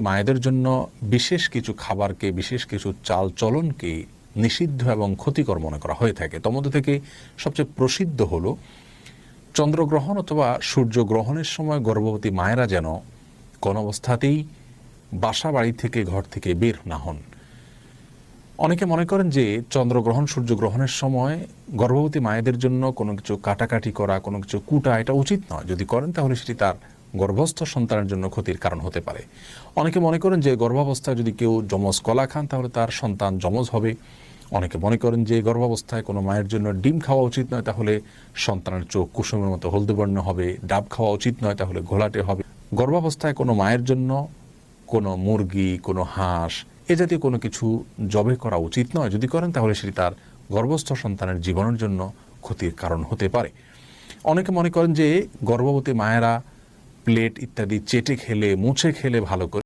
মায়েদের জন্য বিশেষ কিছু খাবারকে, বিশেষ কিছু চাল চলনকে নিষিদ্ধ এবং ক্ষতিকর মনে করা হয়ে থাকে। তোর মধ্যে থেকে সবচেয়ে প্রসিদ্ধ হলো চন্দ্রগ্রহণ অথবা সূর্যগ্রহণের সময় গর্ভবতী মায়েরা যেন কোন অবস্থাতেই বাসা বাড়ি থেকে, ঘর থেকে বের না হন। অনেকে মনে করেন যে চন্দ্রগ্রহণ সূর্যগ্রহণের সময় গর্ভবতী মায়েদের জন্য কোনো কিছু কাটাকাটি করা, কোনো কিছু কুটা, এটা উচিত নয়। যদি করেন তাহলে সেটি তার গর্ভস্থ সন্তানের জন্য ক্ষতির কারণ হতে পারে। অনেকে মনে করেন যে গর্ভাবস্থায় যদি কেউ যমজ কলা খান তাহলে তার সন্তান যমজ হবে। অনেকে মনে করেন যে গর্ভাবস্থায় কোনো মায়ের জন্য ডিম খাওয়া উচিত নয়, তাহলে সন্তানের চোখ কুসুমের মতো হলদে বর্ণ হবে। ডাব খাওয়া উচিত নয়, তাহলে ঘোলাটে হবে। গর্ভাবস্থায় কোনো মায়ের জন্য কোনো মুরগি, কোনো হাঁস এ জাতীয় কোনো কিছু জবে করা উচিত নয়। যদি করেন তাহলে সেটি তার গর্ভস্থ সন্তানের জীবনের জন্য ক্ষতির কারণ হতে পারে। অনেকে মনে করেন যে গর্ভবতী মায়েরা প্লেট ইত্যাদি চেটে খেলে, মুছে খেলে ভালো করে